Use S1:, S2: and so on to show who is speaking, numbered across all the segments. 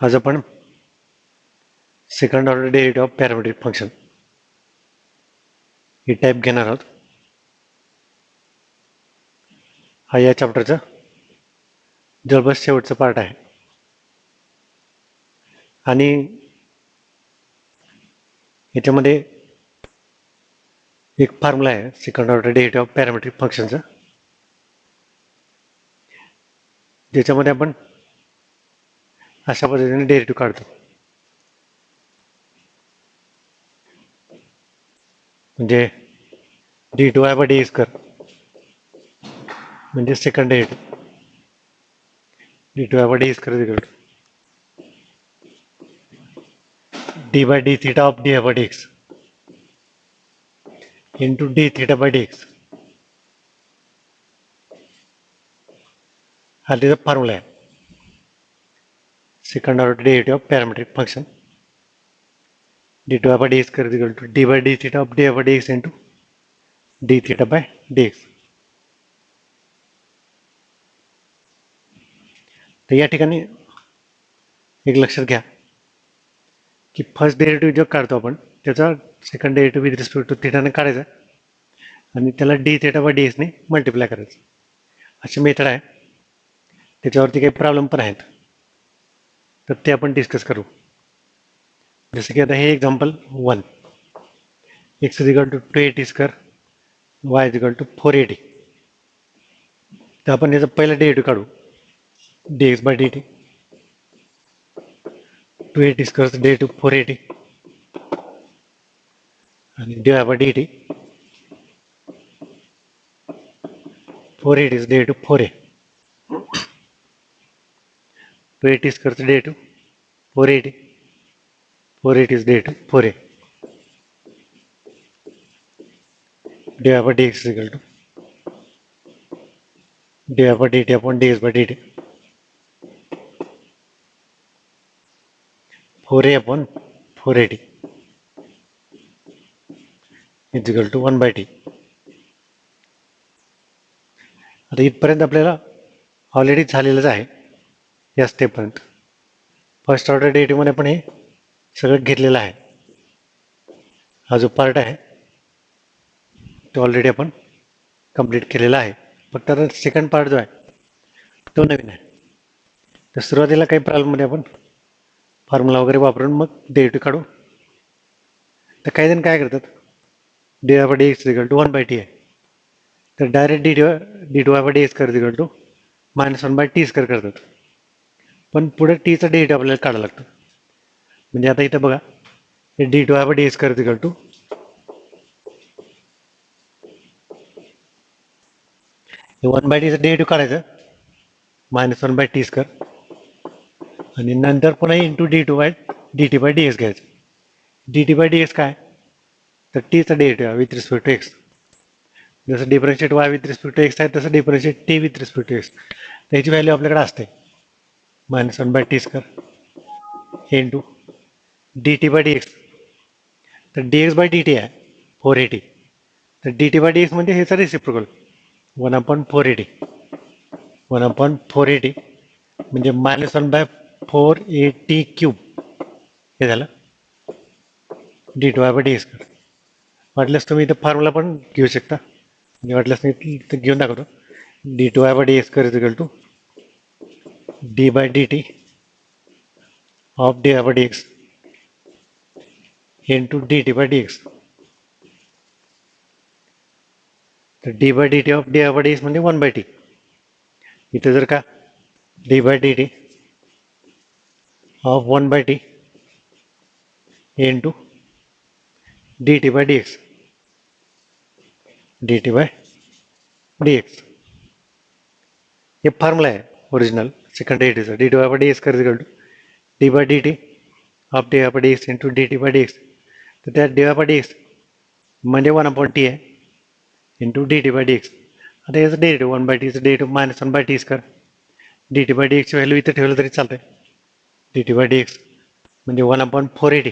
S1: आज आपण second order derivative of parametric function he type घेणार आहोत. हा या चॅप्टरचा जवळपास शेवटचा पार्ट आहे आणि याच्यामध्ये एक फॉर्म्युला आहे second order derivative of parametric फंक्शनचा, ज्याच्यामध्ये आपण अशा पद्धतीने डेरिव्हेटिव्ह काढतो. म्हणजे D two Y by D square म्हणजे second derivative D two Y by D square equal to D by D theta of D by D x into D theta by D X. हा त्याचा formula आहे second order derivative of parametric function D two Y by D square equal to D by D theta of D by D x into D theta by D x. तर या ठिकाणी एक लक्षात घ्या की फर्स्ट डेरिव्हेटिव्ह जो काढतो आपण त्याचा second derivative with respect to थीटाने काढायचा आणि त्याला डी थीटा बाय डी एक्सने मल्टिप्लाय करायचं. अशी मेथड आहे. त्याच्यावरती काही प्रॉब्लेम पण आहेत, तर ते आपण डिस्कस करू. जसं की आता हे example 1, X is equal to 280 square Y is equal to 480. तर आपण याचा पहिला डेरिव्हेटिव्ह काढू D x by D T. 280 स्क्वेअरचं डेरिव्हेटिव्ह 480 आणि D Y by D T 480 derivative 4a. 280 स्क्वेअरचं derivative 480 480 derivative 4a. D Y by D x equal to D Y by D T upon D x by D T 4a upon 480 is equal to 1 by T. आता इथपर्यंत आपल्याला already झालेलंच आहे या स्टेपपर्यंत. First order डेरिव्हेटिव्हमध्ये पण हे सगळं घेतलेलं आहे. हा जो पार्ट आहे तो ऑलरेडी आपण कंप्लीट केलेला आहे. फक्त आता सेकंड पार्ट जो आहे तो नवीन आहे. तर सुरुवातीला काही प्रॉब्लेममध्ये आपण फॉर्म्युला वगैरे वापरून मग डेरिव्हेटिव्ह काढू. तर काही जण काय करतात, D Y by D x equal to 1 by T आहे, तर direct D two Y by D x कर equal to -1 by T square करतात. पण पुढे टीचा डेरिव्हेटिव्ह आपल्याला काढावं लागतं. म्हणजे आता इथं बघा, हे D two Y by D x कर इक्वल टू हे 1 बाय टीचं डेरिव्हेटिव्ह काढायचं -1 बाय टी स्क्वेअर आणि नंतर पुन्हा into D two by D T by D x घ्यायचं. D T by D x काय, तर टीचा derivative with respect to x. जसं differentiate y with respect to x आहे तसं differentiate t with respect to x. त्याची value आपल्याकडे असते -1 by T square into D T by D x. तर d x by D t आहे 480, तर d T by D x म्हणजे ह्याचा रेसिप्रोकल 1/480. 1/480 म्हणजे -1 बाय 480 क्यूब हे झालं D two Y by D X. वाटल्यास तुम्ही इथं फॉर्म्युला पण घेऊ शकता, म्हणजे वाटल्यास मी इथं घेऊन दाखवतो. D two Y by D x is equal to D by D t of D Y by D x into D T by D x. तर D by D t of D Y by D x म्हणजे 1 by t. इथं जर का d by D t of 1 by t into D T by D x d T by D x. हे formula आहे original second डेरिव्हेटिव्हचा. D two Y by D x equal to D by D t of D Y by D x into D T by D x. तर त्यात d Y by D x म्हणजे 1/t आहे into D T by D x. आता याचं derivative 1 by टीचं derivative -1 by T square. D T by D एक्सची value इथं ठेवलं तरी चालतंय. D T by D x म्हणजे 1/480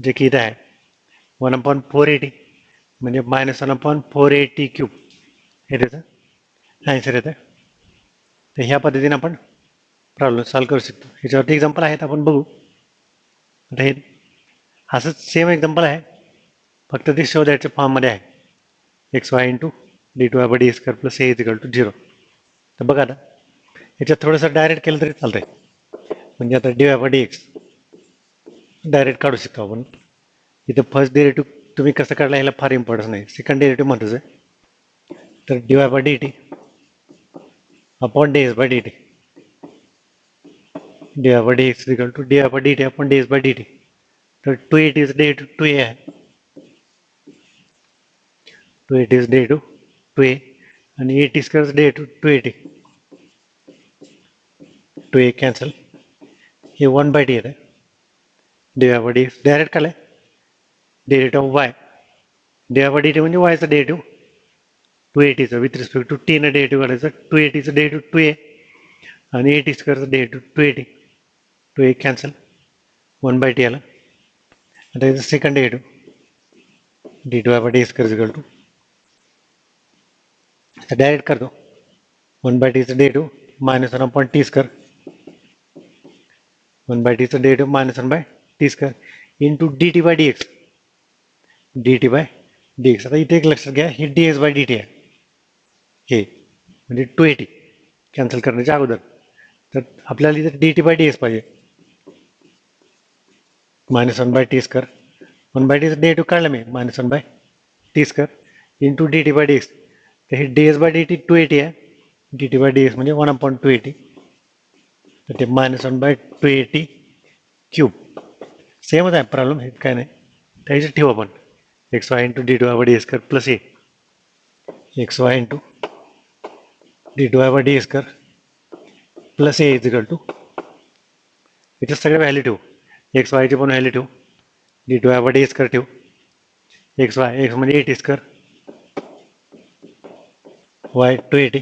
S1: जे की इथं आहे 1/480 म्हणजे -1/480 क्यूब हे त्याचं आन्सर येतं. तर ह्या पद्धतीने आपण प्रॉब्लेम सॉल्व्ह करू शकतो. ह्याच्यावरती एक्झाम्पल आहेत, आपण बघू. आता हे असंच सेम एक्झाम्पल आहे, फक्त ते शो दॅटच्या फॉर्ममध्ये आहे. X Y into D two Y by D square plus A is equal to 0. तर बघा आता ह्याच्यात थोडंसं डायरेक्ट केलं तरी चालतंय. म्हणजे आता d Y by D x direct काढू शकतो आपण. इथं फर्स्ट डेरिव्हेटिव्ह तुम्ही कसं काढला याला फार इम्पॉर्टन्स नाही, सेकंड डेरिव्हेटिव्ह महत्त्वाचं आहे. तर D Y by D T upon D S by D T, D Y by D x equal to D Y by D T upon D S by D T. तर 280 is derivative 2a आहे, 280 is derivative 2a आणि 80 square derivative 280. 2a cancel, हे 1/t येतं. D Y by D x direct काढलाय, derivative of y, d Y by D t म्हणजे वायचा derivative 280चं with respect to t न डेरिव्हेटिव्ह काढायचं. 280चं डेरिव्हेटिव्ह 2a आणि 80 स्क्वेअरचं डेरिव्हेटिव्ह 280. 2a कॅन्सल, 1/t आलं. आता याचं second derivative D two Y by D square equal to, आता डायरेक्ट करतो 1/tचं डेरिव्हेटिव्ह -1 अपॉन टी स्क्वेअर, 1/tचं derivative -1/t square into D T by D x, d T by D x. आता इथे एक लक्षात घ्या, ही d S by D t आहे, हे म्हणजे 280 कॅन्सल करण्याच्या अगोदर. तर आपल्याला इथे D T by D X पाहिजे, -1/t स्क्वेअर, 1/tचं डेरिव्हेटिव्ह काढलं मी, -1/t square into D T by D x. तर हे D S by D T 280 आहे, D T by D x म्हणजे 1/280. तर ते -1/280 क्यूब. सेमच आहे प्रॉब्लेम, हे काय नाही. तर ह्याच्यात ठेवू आपण X Y into D two Y by D square plus A, X Y into D two Y by D square plus A is equal to, याच्यात सगळे व्हॅल्यू ठेवू. एक्स वायची पण व्हॅल्यू ठेवू, D two Y by D square ठेवू, X Y, X म्हणजे 80 square, Y 280,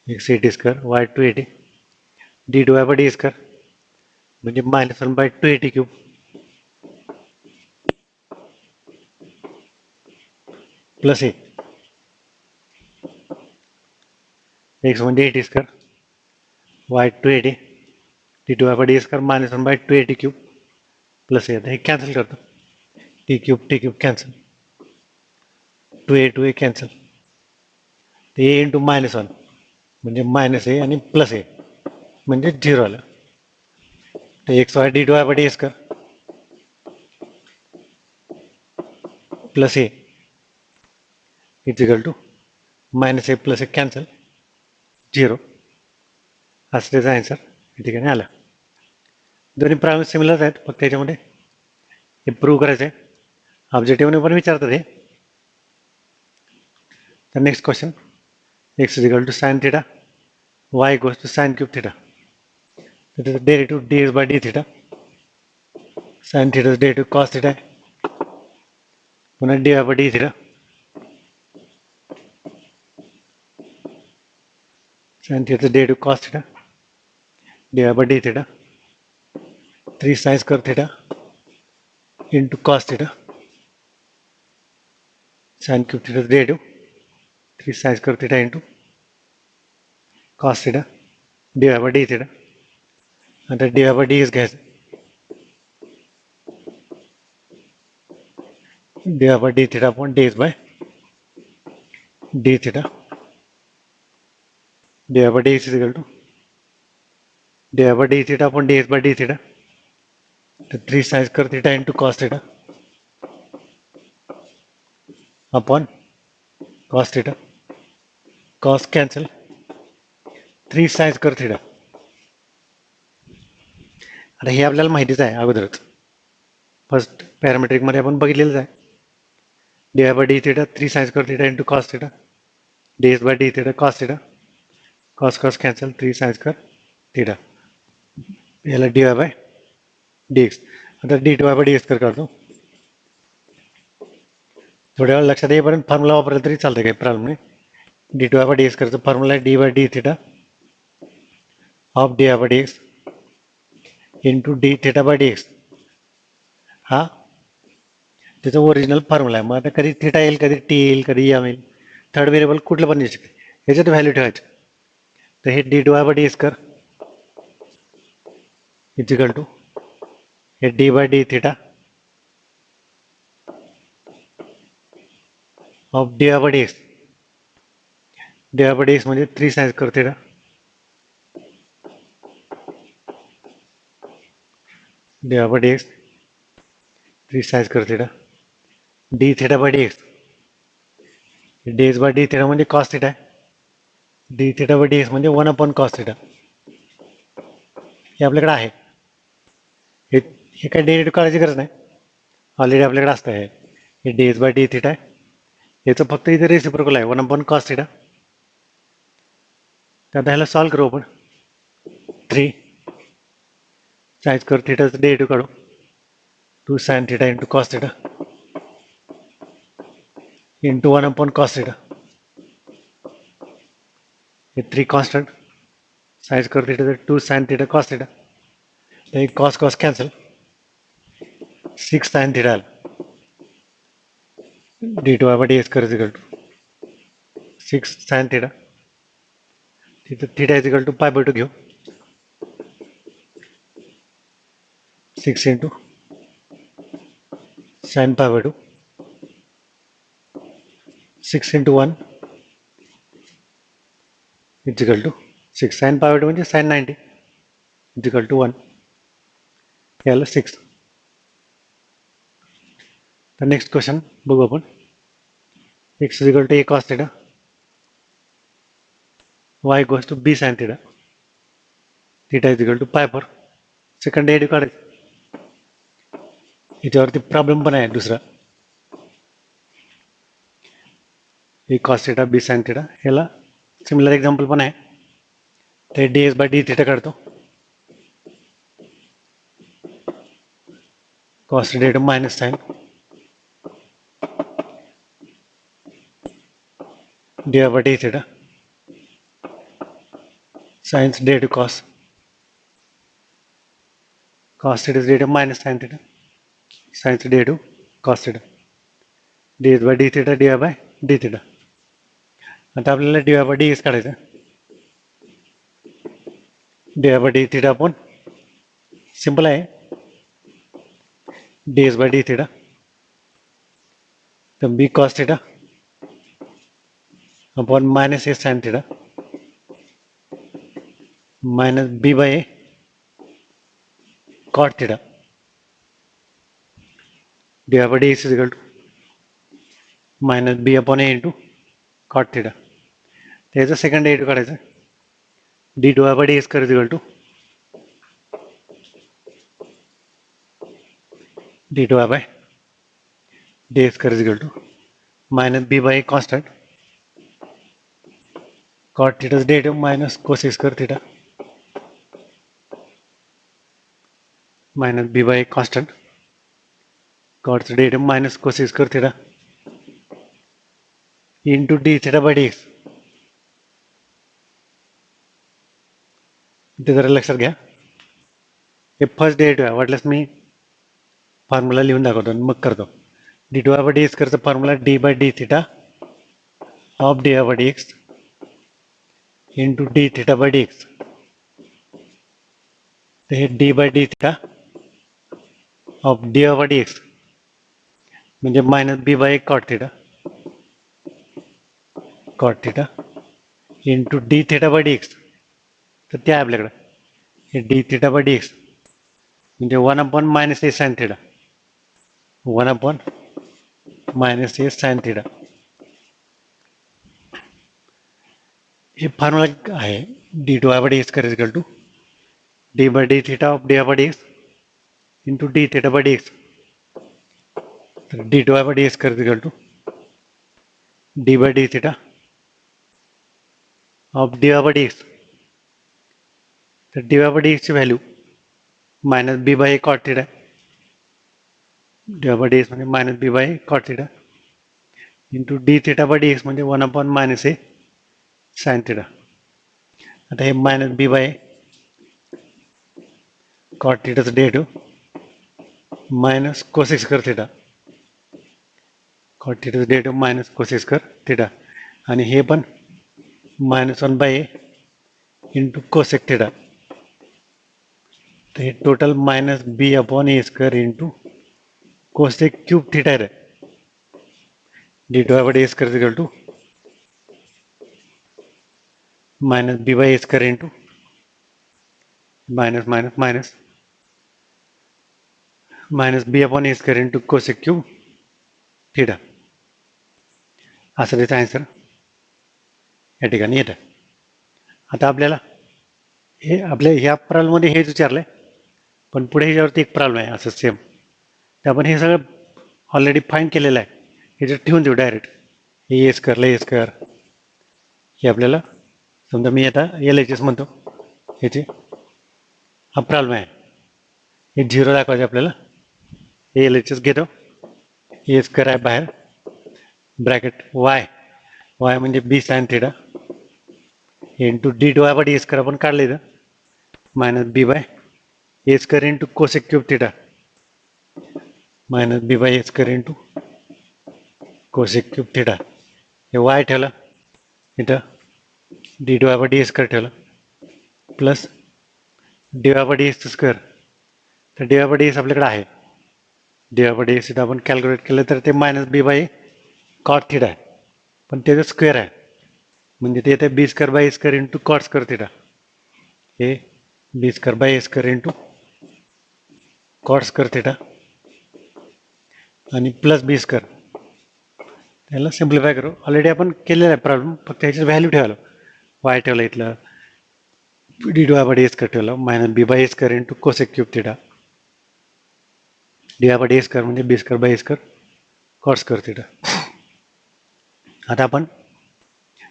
S1: X 80 square, Y 280, D two Y by D square म्हणजे -1/280 cube plus A, x म्हणजे 80 square, Y 280, t two Y by D square -1/280 cube plus a. आता हे cancel करतो, T cube cancel, 2a cancel, ते ए into -1 म्हणजे -a आणि plus ए म्हणजे 0 आलं. तर X Y D two Y by D square plus A is equal to -a plus A cancel 0. असं त्याचा आन्सर या ठिकाणी आला. दोन्ही प्रॉब्लेम सिमिलरच आहेत, फक्त त्याच्यामध्ये हे प्रूव्ह करायचं आहे. ऑब्जेक्टिव्हने पण विचारतात हे. तर next question, x is equal to sine theta, y equals to sine cube theta. तर त्याचं derivative d x by D theta, sine थिटाचं डेरिव्हेटिव्ह कॉस थिटा आहे, पुन्हा d Y by D theta, sine थिटाचं derivative cos theta, d Y by D theta, 3 sine square theta into cos theta, sine cube थिटाचं derivative 3 sine square theta into cos theta, d Y by D theta. आता d Y by D x घ्यायचं, d Y by D theta upon D x by D theta, d Y by D x is equal to D Y by D theta upon D x by D theta. तर 3 sine square theta into cos theta upon cos theta, cos cancel, 3 sine square theta. आता हे आपल्याला माहितीच आहे अगोदरच, first पॅरामेट्रिकमध्ये आपण बघितलेलंच आहे. D Y by D theta 3 sine square theta into cos theta, d x by D theta cos theta, cos cancel, 3 sine square theta. याला d Y by D x. आता d two Y by D x करतो. थोड्या वेळ लक्षात येईपर्यंत formula वापरला तरी चालतं, काही प्रॉब्लेम नाही. D two Y by D X करायचं, फॉर्म्युला आहे D by D theta of D Y by D x into D theta by D X. हा त्याचा ओरिजिनल फॉर्म्युला आहे. मग आता कधी थिटा येईल, कधी टी येईल, कधी एम येईल, थर्ड व्हेरिएबल कुठलं पण येऊ शकते. ह्याच्यात व्हॅल्यू ठेवायची. तर हे d Y by D square equal to हे d by D theta of D Y by D x. D Y by D x म्हणजे 3 sine square theta d Y by D x 3 sine square theta d theta by D x. D x by D theta म्हणजे cos theta आहे. D theta by D x म्हणजे 1 cos theta हे आपल्याकडे आहे. हे काही derivative काढायची गरज नाही, ऑलरेडी आपल्याकडे असतं. हे d x by D theta आहे, याचं फक्त इथे रेसिप्रोकल आहे 1 कॉस थिटा. तर आता ह्याला सॉल्व करू आपण. 3 साइन स्क्वेअर थिटाचं डेरिव्हेटिव्ह काढू. 2 sine theta into cos theta into 1 cos theta. हे 3 कॉन्स्टंट साइन स्क्वेअर थिटाचं 2 साइन थिटा कॉस थिटा. तर हे cos cos cancel 6 sine theta d two Y by D x कर इक्वल टू 6 साइन थिटा. तिथं theta is equal to pi by 2 घेऊ. 6 into sine pi by 2 6 into 1 is equal to 6 sine pi by 2 म्हणजे sign 90 is equal to 1 याला 6. तर next question बघू आपण. X is equal to a cos theta y equals to b sine theta theta is equal to pi 4. Second derivative काढायचं. याच्यावरती problem पण आहे दुसरा. A cos theta b sine theta याला सिमिलर एक्झाम्पल पण आहे. ते d x by D theta काढतो. Cos derivative minus sine d Y by D theta sines derivative cos theta derivative minus sine theta sines derivative cos theta d x by D theta d Y by D theta. आता आपल्याला d Y by D x काढायचं. D Y by D theta आपण simple आहे D x by D theta तर b cos theta upon minus a sine theta minus b by a cot theta D by d is equal to minus b upon a into cot theta. त्याचं second derivative काढायचं. D two by d is equal to d two by d is equal to minus b by a constant cot theta's derivative minus cosec square theta minus b by constant cot's derivative minus cosec square theta into D theta by D x. ते जरा लक्षात घ्या. हे first derivative आहे. वाटल्यास मी formula लिहून दाखवतो आणि मग करतो. D two by D x करतो formula d by D theta of D by D x into D theta by D x. तर हे d by D theta of D by D x म्हणजे minus B by cot theta into D theta by D x. तर ते आहे आपल्याकडं हे d theta by D x म्हणजे 1 minus a sine theta 1 minus a sine theta. हे formula आहे D two by D x कर equal to D by D theta of D by D x into D theta by D x. तर D two by D x कर equal to D by D theta of D by D x. तर D by D एक्सची value minus B by cot theta D by D x म्हणजे minus B by cot theta into D theta by D x म्हणजे 1 minus a sine theta. आता हे minus B by cot थीटाचं derivative minus cosec square theta cot थीटाचं derivative minus cosec square theta आणि हे पण -1 by a into cosec theta, तर हे total minus b upon a square into cosec cube theta आहे. D two by A square equal to minus B by A square into minus minus minus minus b upon a square into cosec cube theta, असं त्याचं answer या ठिकाणी येतं. आता आपल्याला हे आपल्या ह्या प्रॉब्लेममध्ये हेच विचारलं आहे, पण पुढे ह्याच्यावरती एक प्रॉब्लेम आहे असं सेम, तर आपण हे सगळं ऑलरेडी फाईन केलेलं आहे, ह्याच्यात ठेवून देऊ डायरेक्ट. हे स्क्वेअरला ए स्क्वेअर, हे आपल्याला समजा मी आता एल एच एस म्हणतो, ह्याची हा प्रॉब्लेम आहे, हे झिरो दाखवायचे आपल्याला. हे एल एच एस घेतो, ए स्क्वेअर आहे बाहेर, ब्रॅकेट वाय, वाय म्हणजे b sine theta into D two Y by D square आपण काढले इथं, minus B by A square into cosec cube theta minus B by A square into cosec cube theta, हे y ठेवलं इथं, d two Y by D square ठेवलं, plus d Y by D s square, तर D Y by D s आपल्याकडे आहे, d Y by D s इथं आपण calculate केलं तर ते minus B by cot theta आहे, पण त्याचं स्क्वेअर आहे, म्हणजे ते येते b square by A square into cot square theta, हे b square by A square into cot square theta आणि प्लस बी स्क्वेअर. त्याला सिम्प्लिफाय करू, ऑलरेडी आपण केलेला आहे प्रॉब्लेम, फक्त ह्याची व्हॅल्यू ठेवायला, वाय ठेवला इथलं, d two Y by D square ठेवलं, minus B by A square into cosec cube theta, d Y by D square म्हणजे b square by A square cot square theta. आता आपण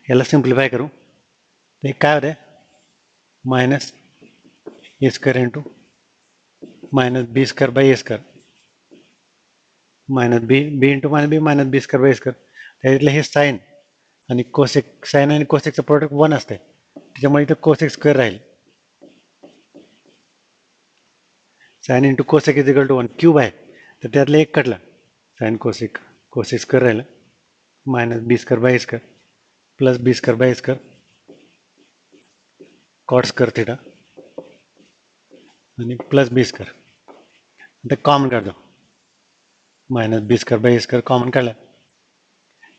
S1: याला सिम्प्लिफाय करू, तर काय होतं, minus a square into minus B square by A square, minus b b into minus B square by A square, त्याच्यातलं हे साईन आणि कोसेक, साईन आणि कोसेकचं प्रोडक्ट 1 असते, त्याच्यामुळे इथं कोसेक स्क्वेअर राहील, sine into cosec is equal to 1, cube आहे तर त्यातलं एक कटलं, साईन कोसेक, कोसेक स्क्वेअर राहिलं, minus B square by A square plus B square by A square cot square theta आणि प्लस बी स्क्वेअर, आता कॉमन काढतो, minus B square by A square common काढला,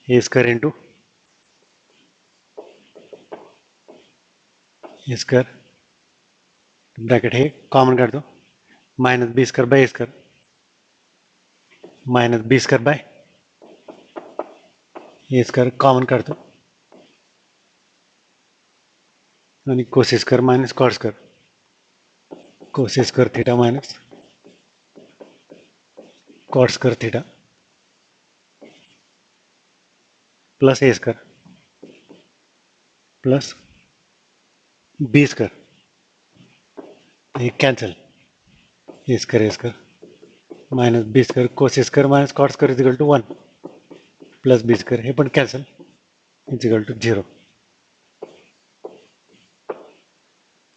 S1: a square into a square bracket हे common काढतो, minus B square by A square minus B square by A square common काढतो आणि cosec square minus cot square, cosec square theta minus cot square theta plus A square plus B square, हे cancel, A square minus B square cosec square minus cot square is equal to 1 plus B square, हे पण cancel is equal to 0.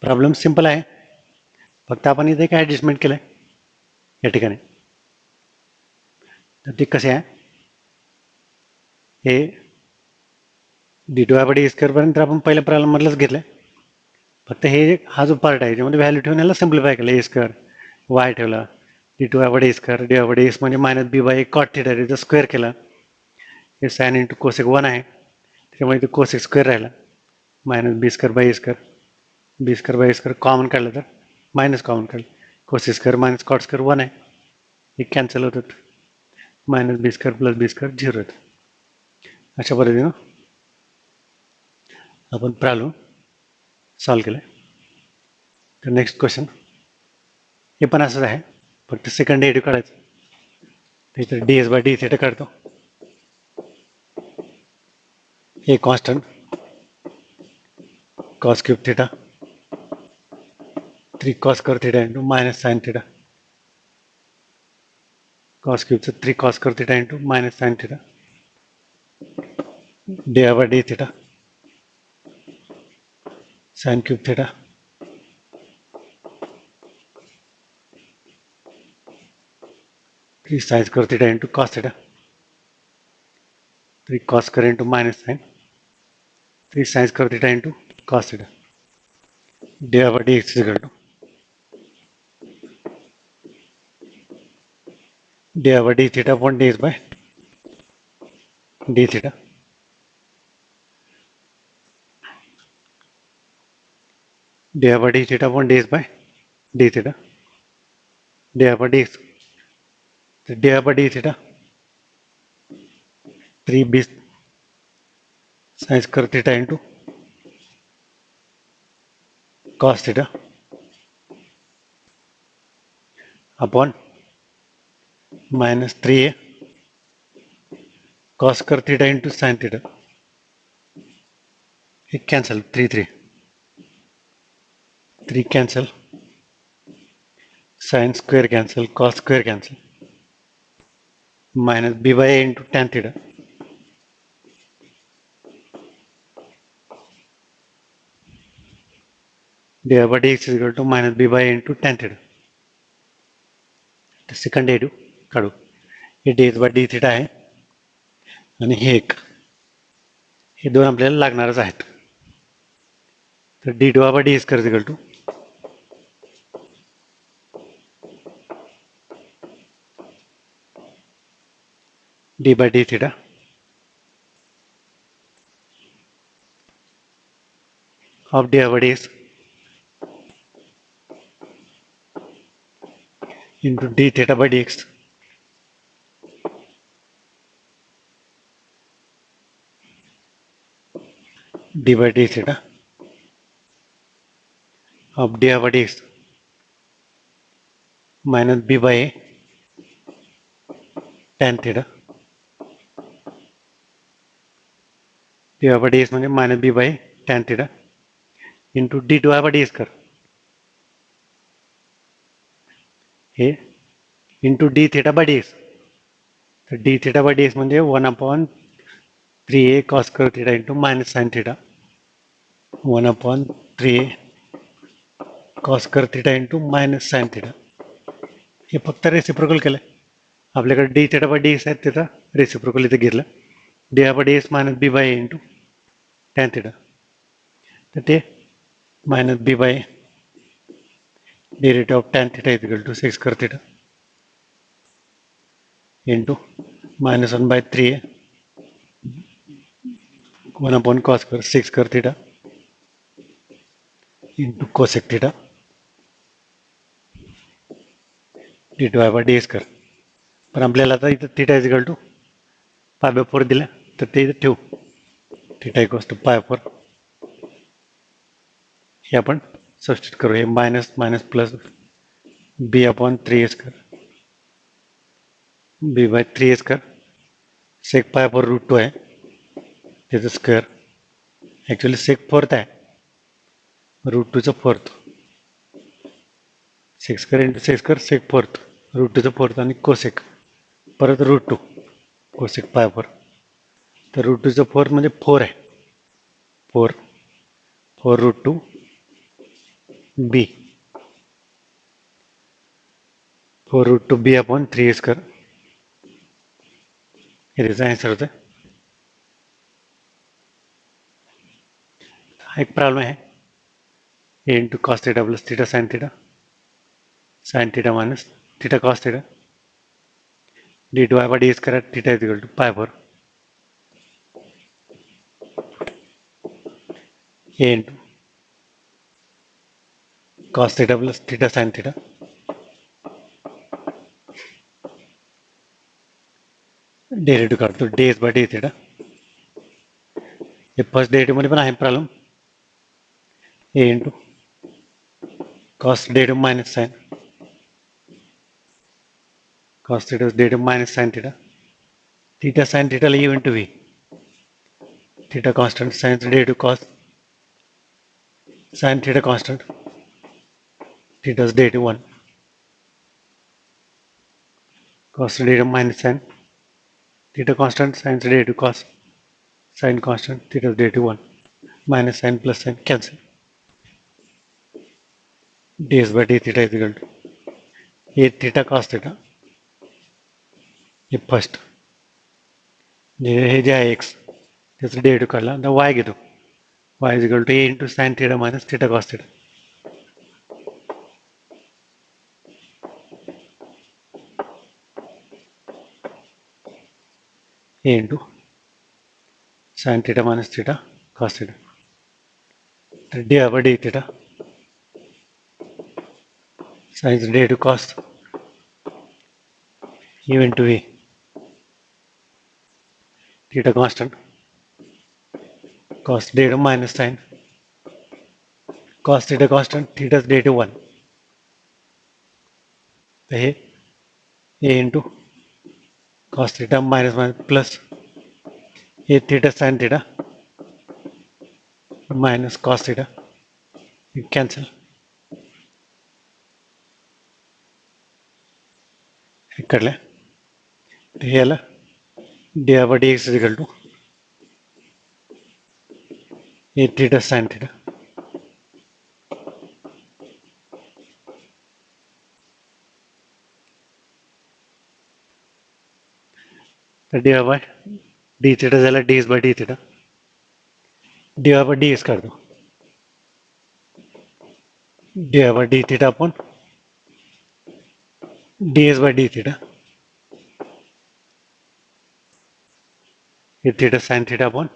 S1: Problem simple आहे, फक्त आपण इथे काय adjustment केलं आहे या ठिकाणी, तर ते कसे आहे, हे D two Y by D स्क्वेअरपर्यंत आपण पहिल्या प्रॉब्लेममधलंच घेतलं आहे, फक्त हे हा जो पार्ट आहे याच्यामध्ये व्हॅल्यू ठेवून याला सिम्प्लिफाय केलं, ए स्क्वेअर वाय ठेवला, D two Y by D square D Y by D S म्हणजे minus B by cot theta त्याचं स्क्वेअर केलं, हे साइन इंटू कोसेक 1 आहे त्याच्यामुळे ते कोसेक स्क्वेअर राहिला, minus B square by A square, B square by A square common काढलं तर मायनस कॉमन काढलं, cosec square minus cot square 1 आहे, हे कॅन्सल होतात, मायनस बी स्क्वेअर प्लस बी स्क्वेअर 0 होतं. अशा पद्धतीनं आपण प्रॉब्लेम सॉल्व केलं. तर नेक्स्ट क्वेश्चन, हे पण असंच आहे, फक्त सेकंड डेरिव्हेटिव्ह काढायचं, त्याच्यात D S by D theta काढतो, हे constant cos cube theta 3 cos square theta into minus sine theta, cos क्यूबचं 3 cos square theta into minus sine theta, D I by D theta sine cube theta three sine square theta into cos theta, 3 cos square into minus sine 3 sine square theta into cos theta. dy by dx is equal to dy by d theta upon dx by d theta. dy by d theta upon dx by d theta. dy by dx. So dy by d theta 3b sin square theta into cos theta upon minus 3a cos square theta into sin theta. It cancel 3 cancel, sin square cancel, cos square cancel, minus b by a into tan theta. dy by dx is equal to minus b by a into tan theta. तर second derivative काढू. हे dx by d theta आहे आणि हे एक, हे दोन आपल्याला लागणारच आहेत. तर dy by d square is equal to d by d theta of dy by dx into d theta by dx d by d theta of dy by dx minus b by a tan theta. dy by dx म्हणजे minus b by tan theta into d dy by d square हे into D theta by D x. तर D theta by D x म्हणजे 1/3a cos square theta into minus sine theta 1/3a cos square theta into minus sine theta. हे फक्त reciprocal केलं. आपल्याकडे D theta by D X आहे, त्याचा reciprocal इथे घेतलं. D I by D X minus B by into tan theta. तर ते minus B by derivative of tan theta is equal to sec square theta into minus 1/3 1 cos square 6 square theta into cosec theta dy by d square. पण आपल्याला आता इथं theta is equal to π/4 दिलं, तर ते इथं ठेवू. थीटा इक्वल्स टू π/4 हे आपण सबस्टिट्यूट करू. हे minus minus plus b/3a square b/3a square sec π/√2 आहे, त्याचं स्क्वेअर ॲक्च्युली सेक फोर्थ आहे, √2चं fourth. Sec square into sec square sec fourth, √2चं फोर्थ आणि कोसेक परत √2 कोसेक π/4. तर √2चं फोर्थ म्हणजे 4 आहे, 4 √2 b 4 √2 b/3a स्क्वेअर. हे त्याचा आन्सर होतं. हा एक प्रॉब्लेम आहे. A into cos theta plus theta sine theta minus theta cos theta D dy by D square theta is equal to π/4 A into cos theta plus theta sine theta derivative काढतो ds by d theta. हे first derivative मध्ये पण आहे problem. A into cos derivative minus sine cos theta is derivative minus sine theta theta sine थीटाला u into v theta constant साइनचं derivative cos sine theta constant थीटाच derivative 1 cos derivative minus sine theta constant साइनचं derivative cos sine constant थीटाच derivative 1 minus sine plus sine cancel. ds by d theta is equal to a theta cos theta. हे first हे जे आहे x त्याचं derivative काढला, तर Y घेतो. Y is equal to A into sine theta minus theta cos theta A into sine theta minus theta cos theta. तर D by D theta sine D two cos U into A theta constant cos d minus sin cos theta constant theta is d 1. तर हे a इंटू cos theta minus minus plus a theta sin theta minus cos theta cancel. इकडल्या हे याला D by D x equal to a theta sin theta तर D by D theta झाला D S by D theta D by D x कर दो D by D theta upon D S by D theta A theta sine theta upon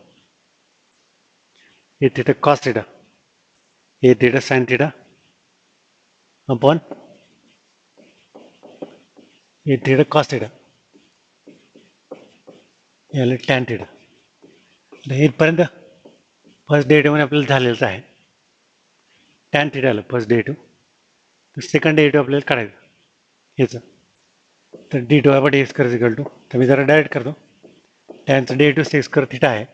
S1: A theta cos theta A theta sine theta upon A theta cos theta याला tan theta. इथपर्यंत first derivative आपल्याला झालेलंच आहे. Tan theta आलं first derivative. तर second derivative आपल्याला काढायचं याचं. तर D two by D x कर इक्वल टू तर मी जरा डायरेक्ट करतो. टॅनचं डेरिव्हेटिव्ह सिक्स कर थीटा आहे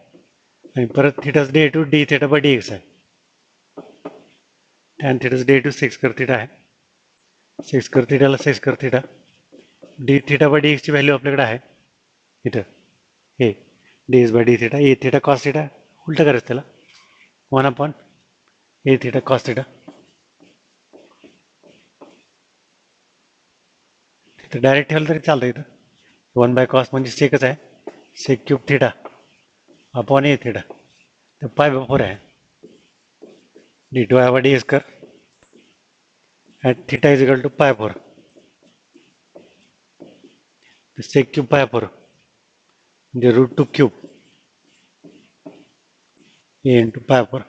S1: आणि परत थीटाचं derivative D theta by D X आहे. टॅन थीटाचं डेरिव्हेटिव्ह सिक्स कर थीटा आहे. सिक्स कर थीटाला sec square theta D theta by D एक्सची व्हॅल्यू आपल्याकडे आहे इथं हे D S by D theta A theta cos theta उलटं करायचं त्याला 1 upon A theta cos theta. तिथं डायरेक्ट ठेवलं तरी चालतं. इथं 1 बाय कॉस म्हणजे सेकच आहे sec cube theta upon A theta तर पाय बाय 4 आहे. D two by D S square at theta is equal to pi 4 तर सेक क्यूब पाय 4 म्हणजे root two cube A into pi 4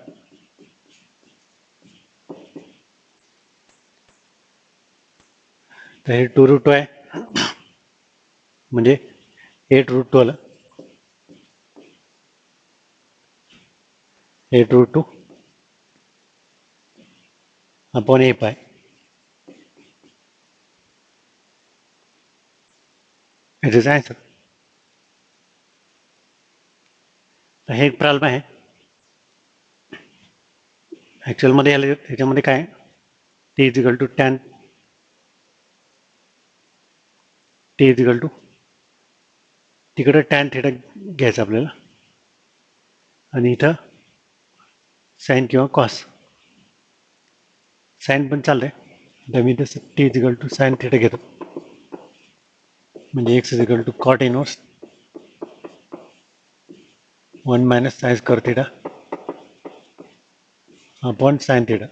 S1: तर हे 2 route 2 आहे म्हणजे 8 रूट 2 आलं 8 route 2 upon ए पाय इट इज आन्सर. तर हे एक प्रॉब्लेम आहे ॲक्च्युअलमध्ये याला ह्याच्यामध्ये काय t is equal to tan t is equal to तिकडं टॅन थीटा घ्यायचं आपल्याला आणि इथं साईन किंवा कॉस साईन पण चालतंय. तर मी तसं t is equal to sine theta घेतो म्हणजे x is equal to cot inverse 1 minus sine square theta upon sine theta.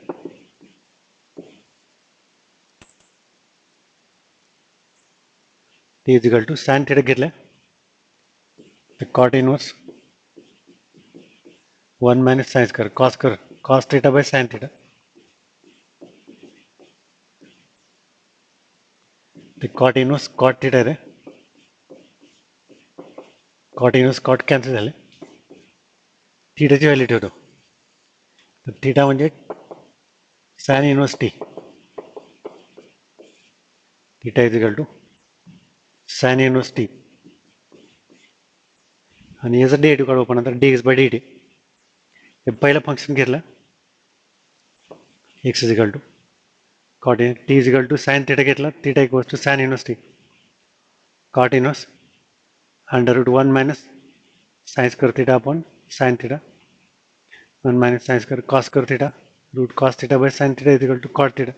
S1: T is equal to sine theta घेतलं तर cot inverse 1 minus sine square cos theta by sine theta ते cot inverse cot theta आहे cot inverse cot cancel झाले थीटाची value ठेवतो तर theta म्हणजे sine inverse t theta is equal to sine inverse T आणि याचा डेरिव्हेटिव्ह काढू आपण नंतर D x by D T. हे पहिलं फंक्शन घेतलं X is equal to cot in T is equal to sine theta घेतला theta equals to sine inverse T cot inverse under root 1 minus sine square theta upon sine theta 1 minus sine square cos square theta root cos theta by sine theta is equal to cot theta.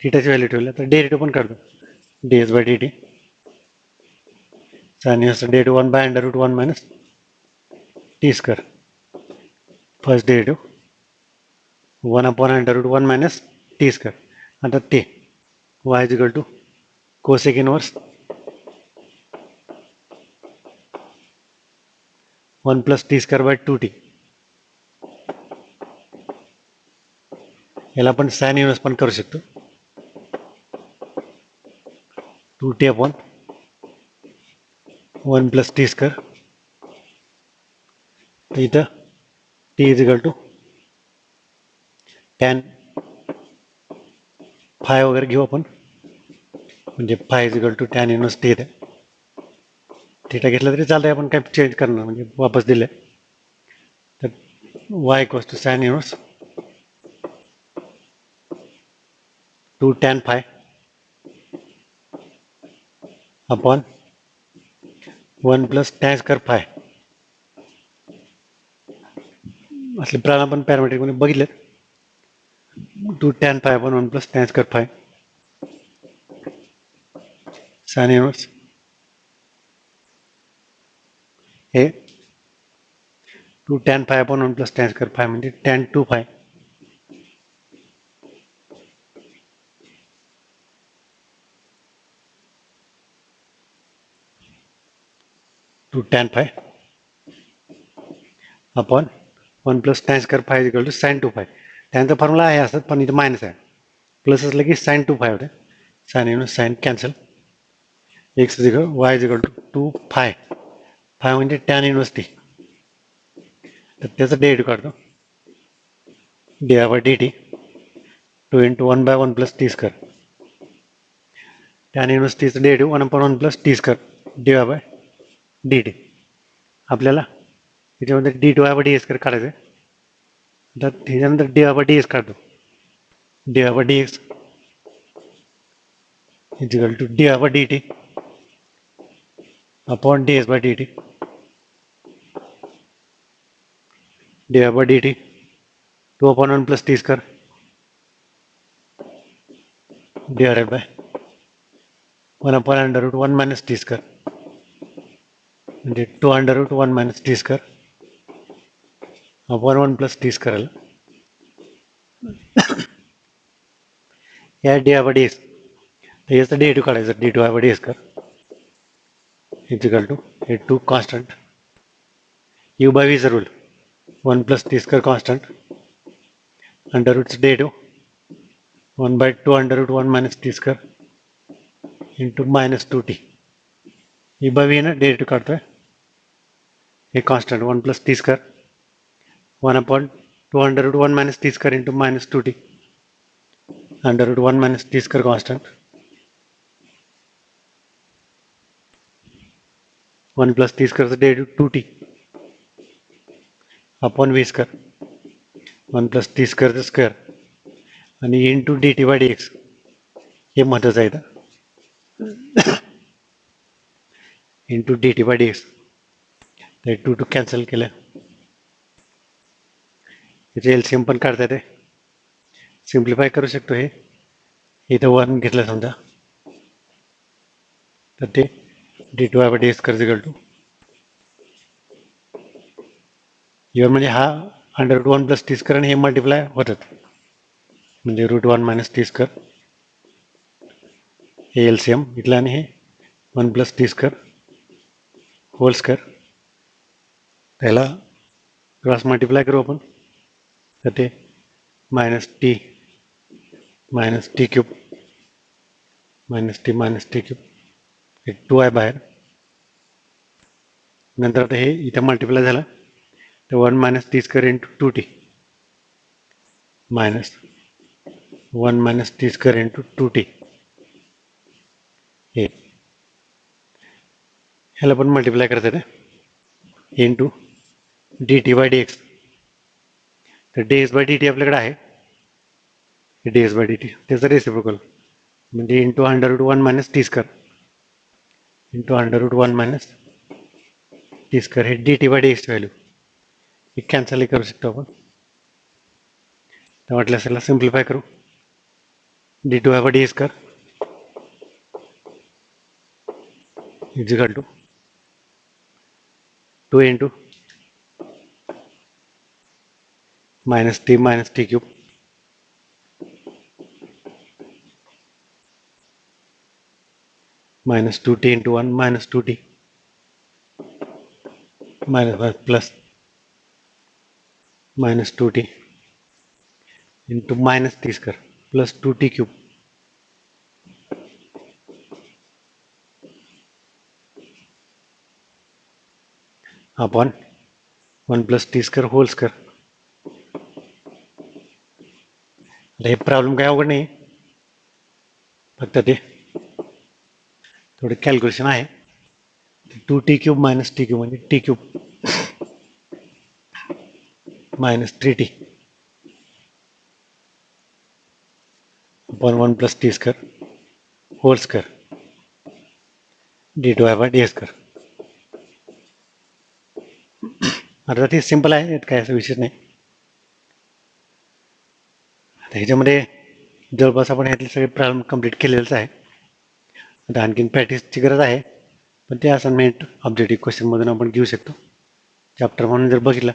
S1: थीटाची value ठेवलं तर derivative पण काढतो d S by D t sine inverse derivative 1 by under root 1 minus T square first derivative 1 upon under root 1 minus T square आता ते y is equal to cosec inverse 1 plus T square by 2t. याला आपण sine inverse पण करू शकतो. 2t upon 1 plus T square. इथं t is equal to tan phi वगैरे घेऊ आपण, म्हणजे phi is equal to tan inverse T येते. थिटा घेतलं तरी चालतंय, आपण काय चेंज करणार म्हणजे वापस दिले. तर y equals to sine inverse 2 tan phi upon 1 plus tan square phi. असले प्राण आपण पॅरामेट्रिक मध्ये बघितले. 2 tan phi upon 1 plus tan square phi sine inverse हे 2 tan phi upon 1 plus tan square phi म्हणजे tan 2 phi. Two tan phi upon 1 plus tan square phi equal to sine 2 phi. टॅनचा formula आहे असत, पण इथं minus आहे. Plus असलं की साइन 2 फाय होते. Sine inverse sine cancel. X is equal Y is equal to 2 phi. Phi म्हणजे टॅन इन्व्हर्स टी. तर त्याचं डेरिव्हेटिव्ह काढतो. D I by D T 2 into 1 by 1 plus T square. Tan inverse टीचं derivative 1 upon 1 plus T square D I by D T. आपल्याला त्याच्यामध्ये D two I by D S काढायचं आहे. तर त्याच्यानंतर D I by D S काढतो. D I by D x is equal to D I by D T upon D S by D T. D I by D T 2 upon 1 plus T square divided by 1 upon under root 1 minus T square म्हणजे 2 under root 1 minus T square upon 1 plus T square. या D I by D x तर याचं डेरिव्हेटिव्ह काढायचं. D two I by D square is equal to हे 2 constant U by व्हीचं rule 1 plus T square constant under रूटचं derivative 1 by 2 under root 1 minus T square into minus 2t. ही by V ना derivative काढतोय. हे constant 1 plus T square 1 upon 2 under root 1 minus T square into minus 2t under root 1 minus T square constant 1 plus T स्क्वेअरचं derivative 2t upon V square 1 plus T स्क्वेअरचं square आणि into D T by D x. हे महत्त्वाचं आहे इथं. Into D T by D x तर 2 cancel केलं. त्याचे एलसीएम पण काढता येते. सिम्प्लिफाय करू शकतो. हे इथं 1 घेतलं समजा तर ते d two I by D x कर इक्वल टू इव्हन म्हणजे हा under root 1 plus T square आणि हे मल्टिप्लाय होतात म्हणजे रूट 1 मायनस टी स्क्वेअर. हे एलसीएम इथलं आणि हे 1 plus T square whole square. त्याला क्रॉस मल्टिप्लाय करू आपण तर ते minus t cube minus t cube हे 2 बाहेर. नंतर आता हे इथं मल्टिप्लाय झालं तर 1 minus T square into 2t minus 1 minus T square into 2t. हे ह्याला पण मल्टिप्लाय करता येते into D T by D x. तर D S by D T आपल्याकडे आहे. D S by D T त्याचं रेसिप्रोकल म्हणजे into under root 1 minus T square into under root 1 minus T square. हे डी टी बाय डी एक्सची value हे कॅन्सलही करू शकतो आपण. तर वाटल्यास याला सिम्प्लिफाय करू. D two I by D square is equal to 2 into minus t cube minus 2t into 1 minus 2t plus -2t into -t square plus 2t cube upon 1 + t square whole square. हे problem काय अवघड नाही, फक्त ते थोडे calculation आहे. 2t cube - t cube म्हणजे t cube -3t upon 1 + t square whole square d2/d square. आता ते सिंपल आहे, यात काय असं विशेष नाही. आता ह्याच्यामध्ये जवळपास आपण ह्यातले सगळे प्रॉब्लेम कंप्लीट केलेलेच आहे. आता आणखीन प्रॅक्टिसची गरज आहे, पण ते असाइनमेंट ऑब्जेक्टिव्ह क्वेश्चनमधून आपण घेऊ शकतो. चॅप्टर म्हणून जर बघितलं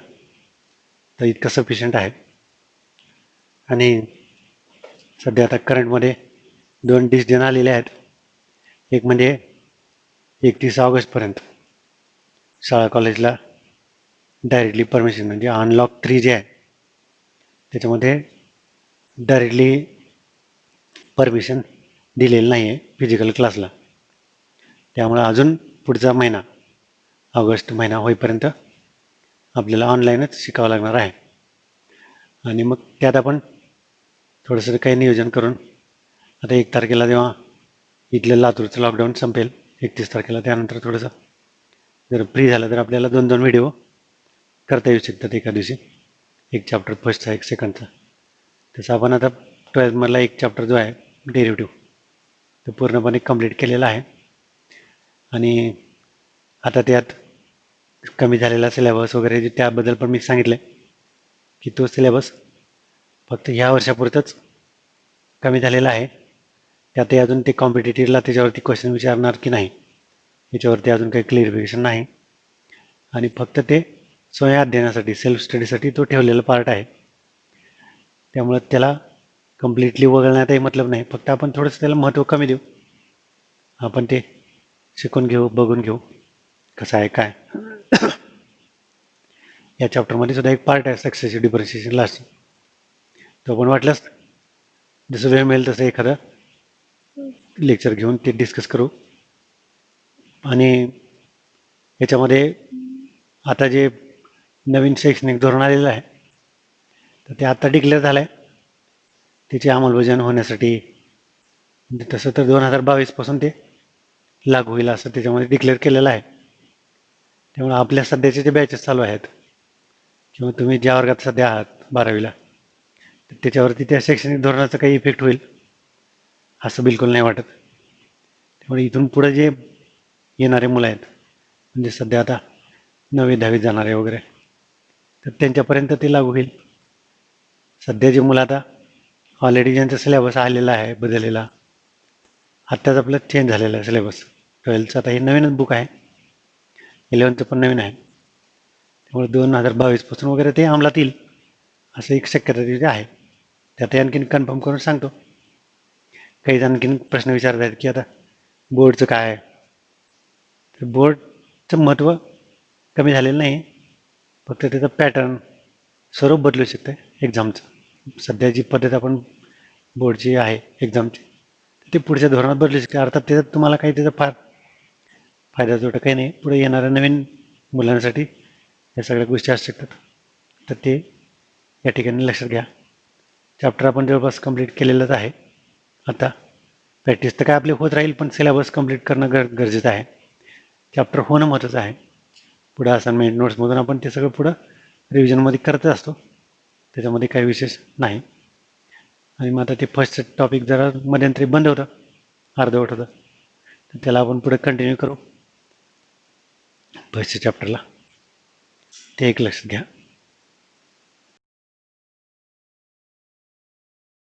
S1: तर इतकं सफिशियंट आहे. आणि सध्या आता करंटमध्ये 2 डिसिजन आलेले आहेत. एक म्हणजे 31 ऑगस्टपर्यंत शाळा कॉलेजला डायरेक्टली परमिशन, म्हणजे अनलॉक 3 जे आहे त्याच्यामध्ये डायरेक्टली परमिशन दिलेलं नाही आहे फिजिकल क्लासला. त्यामुळं अजून पुढचा महिना ऑगस्ट महिना होईपर्यंत आपल्याला ऑनलाईनच शिकावं लागणार आहे. आणि मग त्यात आपण थोडंसं काही नियोजन करून आता 1 तारखेला जेव्हा इथलं लातूरचं लॉकडाऊन संपेल 31 तारखेला, त्यानंतर थोडंसं जर फ्री झालं तर आपल्याला 2-2 व्हिडिओ करता येऊ शकतात एका दिवशी. एक चॅप्टर फर्स्टचा, एक सेकंडचा. तसं आपण आता 12थमधला एक चॅप्टर जो आहे डेरिव्हेटिव्ह तो पूर्णपणे कंप्लीट केलेला आहे. आणि आता त्यात कमी झालेला सिलेबस वगैरे त्याबद्दल पण मी सांगितलं की तो सिलेबस फक्त ह्या वर्षापुरतंच कमी झालेला आहे. त्यातही अजून ते कॉम्पिटेटिव्हला त्याच्यावरती क्वेश्चन विचारणार की नाही याच्यावरती अजून काही क्लिअरिफिकेशन नाही. आणि फक्त ते स्वयं अध्ययनासाठी, सेल्फ स्टडीसाठी तो ठेवलेला पार्ट आहे. त्यामुळे त्याला कम्प्लिटली वगळण्यातही मतलब नाही, फक्त आपण थोडंसं त्याला महत्त्व कमी देऊ. आपण ते शिकून घेऊ, बघून घेऊ कसं आहे काय. या चॅप्टरमध्ये सुद्धा एक पार्ट आहे सक्सेसिव्ह डिफरन्शिएशन लास्ट, तो पण वाटल्यास जसं वेळ मिळेल तसं एखादं लेक्चर घेऊन ते डिस्कस करू. आणि याच्यामध्ये आता जे नवीन शैक्षणिक धोरण आलेलं आहे तर ते आता डिक्लेअर झालं आहे. त्याची अंमलबजावणी होण्यासाठी तसं तर 2022पासून ते लागू होईल असं त्याच्यामध्ये डिक्लेअर केलेलं आहे. त्यामुळे आपल्या सध्याचे जे बॅचेस चालू आहेत किंवा तुम्ही ज्या वर्गात सध्या आहात 12वीला, तर त्याच्यावरती त्या शैक्षणिक धोरणाचा काही इफेक्ट होईल असं बिलकुल नाही वाटत. त्यामुळे इथून पुढे जे येणारे मुलं आहेत, म्हणजे सध्या आता 9वी-10वीत जाणारे वगैरे, तर त्यांच्यापर्यंत ते लागू होईल. सध्या जे मुलं आता ऑलरेडी ज्यांचा सिलेबस आलेला आहे बदललेला, आत्ताच आपलं चेंज झालेलं आहे सिलेबस. 12थचं आता हे नवीनच बुक आहे, 11थचं पण नवीन आहे. त्यामुळे 2022पासून वगैरे ते अंमलात येईल असं एक शक्यता तिथे आहे. त्यात आणखीन कन्फर्म करून सांगतो. काही आणखीन प्रश्न विचारत आहेत की आता बोर्डचं काय आहे, तर बोर्डचं महत्त्व कमी झालेलं नाही, फक्त त्याचं पॅटर्न स्वरूप बदलू शकतं एक्झामचं. सध्या जी पद्धत आपण बोर्डची आहे एक्झामची ते पुढच्या धोरणात बदलू शकते. अर्थात त्याच्यात तुम्हाला काही त्याचा फार फायदा तोटा काही नाही. पुढे येणाऱ्या नवीन मुलांसाठी या सगळ्या गोष्टी असू शकतात, तर ते या ठिकाणी लक्षात घ्या. चॅप्टर आपण जवळपास कंप्लीट केलेलंच आहे. आता प्रॅक्टिस तर काय आपली होत राहील, पण सिलेबस कंप्लीट करणं गरजेचं आहे. चॅप्टर होणं महत्त्वाचं आहे. पुढे असाइनमेंट नोट्समधून आपण ते सगळं पुढं रिव्हिजनमध्ये करतच असतो, त्याच्यामध्ये काही विशेष नाही. आणि मग आता ते फर्स्ट टॉपिक जरा मध्यंतरी बंद होतं, अर्धवट होतं, तर त्याला आपण पुढे कंटिन्यू करू फर्स्ट चॅप्टरला. ते एक लक्षात घ्या.